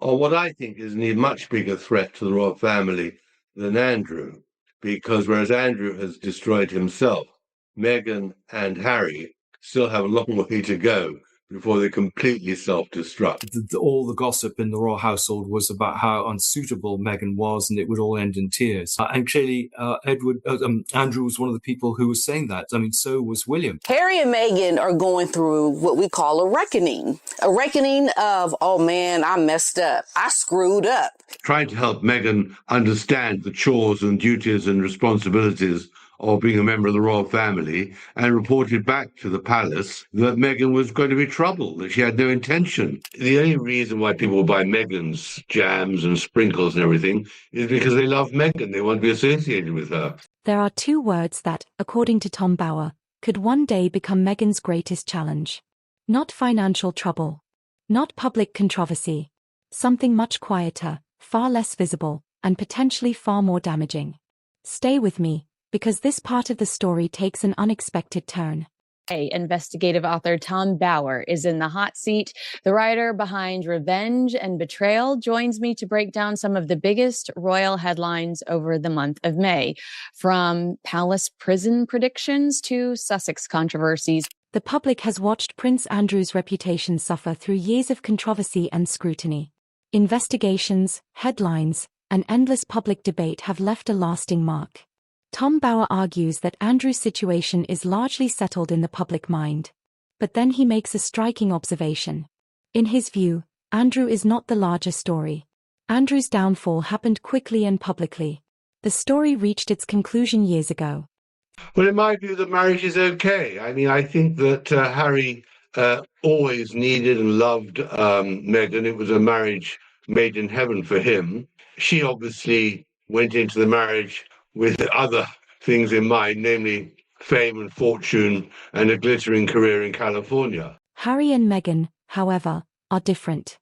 or what I think is a much bigger threat to the royal family than Andrew, because whereas Andrew has destroyed himself, Meghan and Harry still have a long way to go before they completely self-destruct. All the gossip in the royal household was about how unsuitable Meghan was, and it would all end in tears. And clearly, Andrew was one of the people who was saying that. I mean, so was William. Harry and Meghan are going through what we call a reckoning of, oh man, I messed up. I screwed up. Trying to help Meghan understand the chores and duties and responsibilities of being a member of the royal family, and reported back to the palace that Meghan was going to be trouble, that she had no intention. The only reason why people buy Meghan's jams and sprinkles and everything is because they love Meghan. They want to be associated with her. There are two words that, according to Tom Bower, could one day become Meghan's greatest challenge. Not financial trouble. Not public controversy. Something much quieter, far less visible, and potentially far more damaging. Stay with me, because this part of the story takes an unexpected turn. Investigative author Tom Bower is in the hot seat. The writer behind Revenge and Betrayal joins me to break down some of the biggest royal headlines over the month of May, from palace prison predictions to Sussex controversies. The public has watched Prince Andrew's reputation suffer through years of controversy and scrutiny. Investigations, headlines, and endless public debate have left a lasting mark. Tom Bower argues that Andrew's situation is largely settled in the public mind. But then he makes a striking observation. In his view, Andrew is not the larger story. Andrew's downfall happened quickly and publicly. The story reached its conclusion years ago. Well, in my view, the marriage is okay. I mean, I think that Harry always needed and loved Meghan. It was a marriage made in heaven for him. She obviously went into the marriage with other things in mind, namely fame and fortune and a glittering career in California. Harry and Meghan, however, are different.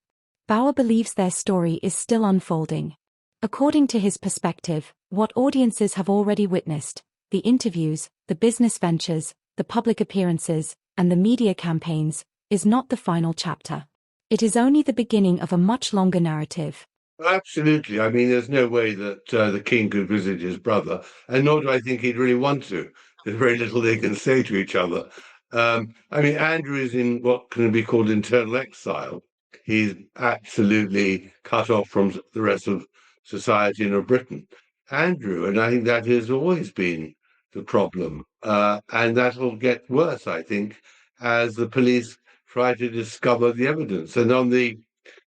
Bower believes their story is still unfolding. According to his perspective, what audiences have already witnessed, the interviews, the business ventures, the public appearances, and the media campaigns, is not the final chapter. It is only the beginning of a much longer narrative. Absolutely. I mean, there's no way that the king could visit his brother, and nor do I think he'd really want to. There's very little they can say to each other. I mean, Andrew is in what can be called internal exile. He's absolutely cut off from the rest of society and of Britain. Andrew, and I think that has always been the problem, and that will get worse, I think, as the police try to discover the evidence. And on the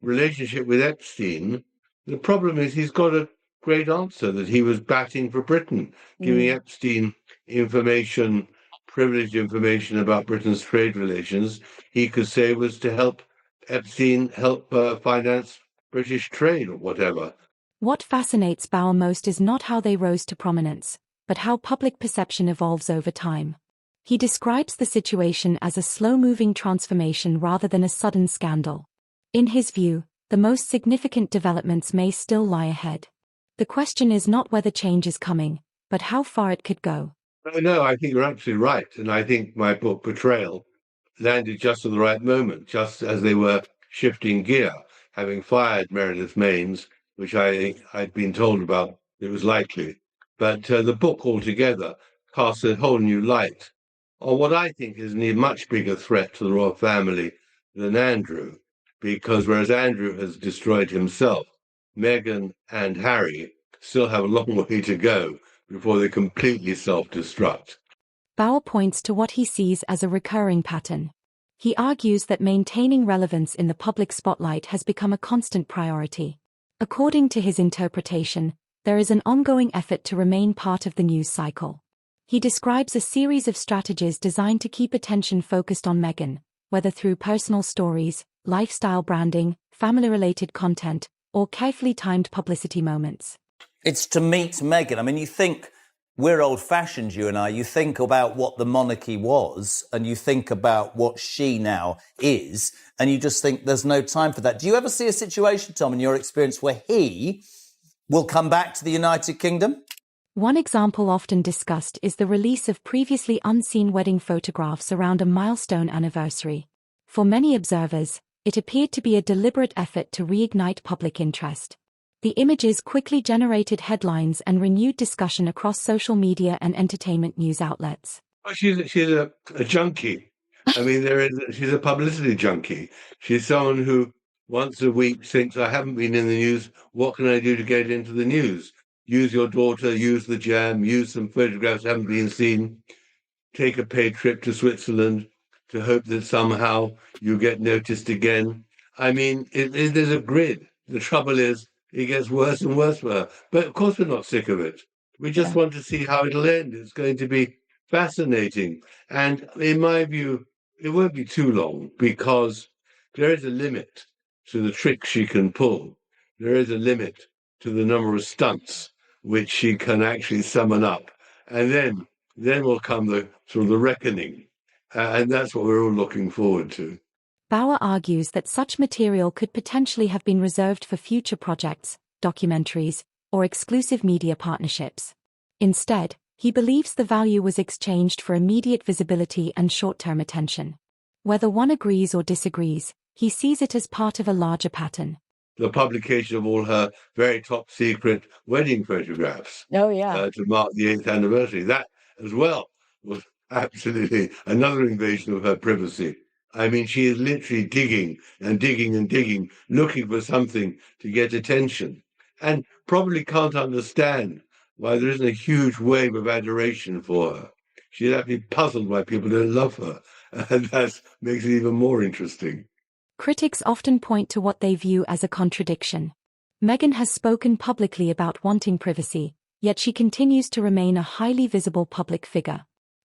relationship with Epstein, the problem is he's got a great answer, that he was batting for Britain, giving Epstein information, privileged information about Britain's trade relations. He could say was to help Epstein finance British trade or whatever. What fascinates Bower most is not how they rose to prominence, but how public perception evolves over time. He describes the situation as a slow-moving transformation rather than a sudden scandal. In his view, the most significant developments may still lie ahead. The question is not whether change is coming, but how far it could go. No, I think you're absolutely right. And I think my book, Betrayal, landed just at the right moment, just as they were shifting gear, having fired Meredith Maines, which I'd been told about it was likely. But the book altogether casts a whole new light on what I think is a much bigger threat to the royal family than Andrew, because whereas Andrew has destroyed himself, Meghan and Harry still have a long way to go before they completely self-destruct. Bower points to what he sees as a recurring pattern. He argues that maintaining relevance in the public spotlight has become a constant priority. According to his interpretation, there is an ongoing effort to remain part of the news cycle. He describes a series of strategies designed to keep attention focused on Meghan, whether through personal stories, lifestyle branding, family-related content, or carefully timed publicity moments. It's to meet Meghan. I mean, you think, we're old-fashioned, you and I. You think about what the monarchy was, and you think about what she now is, and you just think there's no time for that. Do you ever see a situation, Tom, in your experience, where he will come back to the United Kingdom? One example often discussed is the release of previously unseen wedding photographs around a milestone anniversary. For many observers, It appeared to be a deliberate effort to reignite public interest. The images quickly generated headlines and renewed discussion across social media and entertainment news outlets. Well, she's a junkie. I mean, she's a publicity junkie. She's someone who once a week thinks, I haven't been in the news. What can I do to get into the news? Use your daughter, use the jam, use some photographs that haven't been seen. Take a paid trip to Switzerland to hope that somehow you get noticed again. I mean, there's a grid. The trouble is, it gets worse and worse for her. But of course, we're not sick of it. We just want to see how it'll end. It's going to be fascinating. And in my view, it won't be too long because there is a limit to the tricks she can pull. There is a limit to the number of stunts which she can actually summon up. And then will come the sort of the reckoning. And that's what we're all looking forward to. Bauer argues that such material could potentially have been reserved for future projects, documentaries, or exclusive media partnerships. Instead, he believes the value was exchanged for immediate visibility and short-term attention. Whether one agrees or disagrees, he sees it as part of a larger pattern. The publication of all her very top-secret wedding photographs to mark the 8th anniversary, that as well was absolutely another invasion of her privacy. I mean, she is literally digging and digging and digging, looking for something to get attention, and probably can't understand why there isn't a huge wave of adoration for her. She's actually puzzled why people don't love her, and that makes it even more interesting. Critics often point to what they view as a contradiction. Meghan has spoken publicly about wanting privacy, yet she continues to remain a highly visible public figure.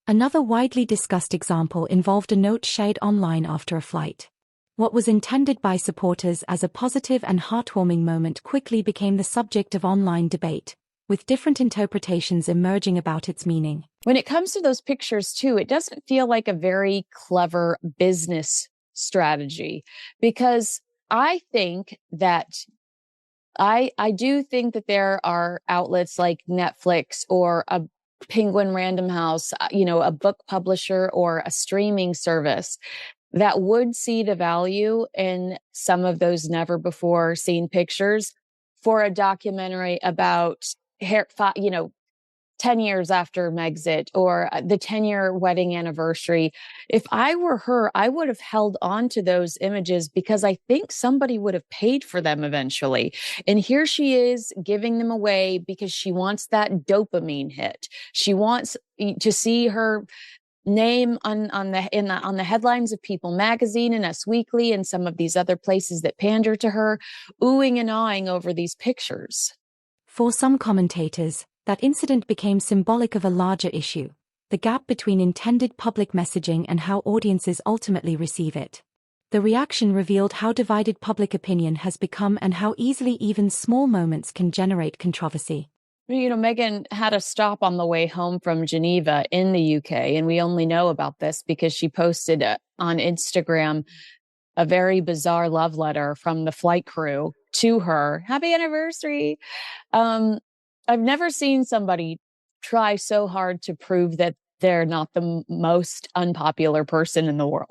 Another widely discussed example involved a note shared online after a flight. What was intended by supporters as a positive and heartwarming moment quickly became the subject of online debate, with different interpretations emerging about its meaning. When it comes to those pictures, too, it doesn't feel like a very clever business strategy, because I think that I do think that there are outlets like Netflix or a Penguin Random House, a book publisher or a streaming service that would see the value in some of those never before seen pictures for a documentary about 10 years after Megxit or the 10-year wedding anniversary. If I were her, I would have held on to those images because I think somebody would have paid for them eventually. And here she is giving them away because she wants that dopamine hit. She wants to see her name on the headlines of People magazine and Us Weekly and some of these other places that pander to her, oohing and awing over these pictures. For some commentators, that incident became symbolic of a larger issue, the gap between intended public messaging and how audiences ultimately receive it. The reaction revealed how divided public opinion has become and how easily even small moments can generate controversy. Meghan had a stop on the way home from Geneva in the UK, and we only know about this because she posted on Instagram a very bizarre love letter from the flight crew to her. Happy anniversary. I've never seen somebody try so hard to prove that they're not the most unpopular person in the world.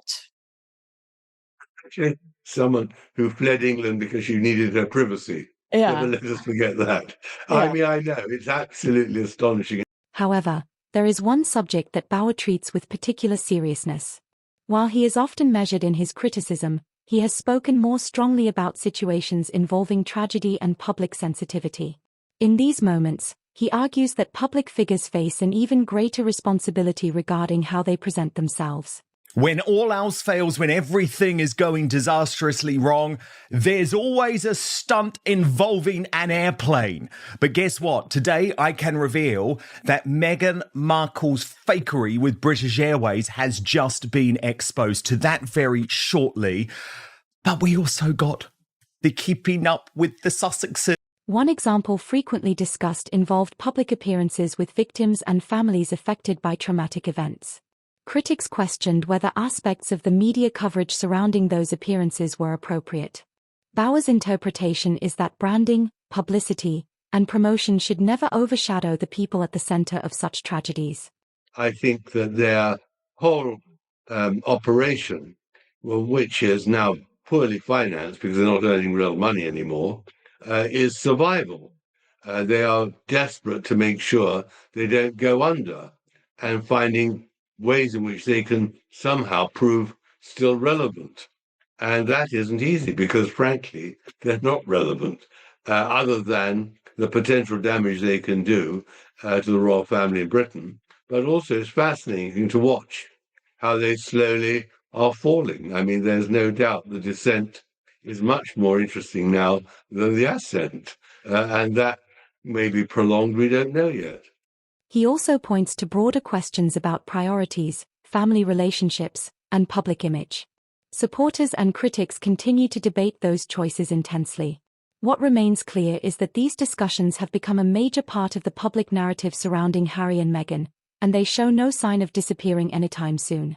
Someone who fled England because she needed her privacy. Yeah. Never let us forget that. Yeah. I mean, I know, it's absolutely astonishing. However, there is one subject that Bauer treats with particular seriousness. While he is often measured in his criticism, he has spoken more strongly about situations involving tragedy and public sensitivity. In these moments, he argues that public figures face an even greater responsibility regarding how they present themselves. When all else fails, when everything is going disastrously wrong, there's always a stunt involving an airplane. But guess what? Today I can reveal that Meghan Markle's fakery with British Airways has just been exposed. To that very shortly. But we also got the keeping up with the Sussexes. One example frequently discussed involved public appearances with victims and families affected by traumatic events. Critics questioned whether aspects of the media coverage surrounding those appearances were appropriate. Bauer's interpretation is that branding, publicity, and promotion should never overshadow the people at the center of such tragedies. I think that their whole operation, which is now poorly financed because they're not earning real money anymore, is survival. They are desperate to make sure they don't go under and finding ways in which they can somehow prove still relevant. And that isn't easy because, frankly, they're not relevant, other than the potential damage they can do to the royal family in Britain. But also it's fascinating to watch how they slowly are falling. I mean, there's no doubt the descent is much more interesting now than the ascent. And that may be prolonged, we don't know yet. He also points to broader questions about priorities, family relationships, and public image. Supporters and critics continue to debate those choices intensely. What remains clear is that these discussions have become a major part of the public narrative surrounding Harry and Meghan, and they show no sign of disappearing anytime soon.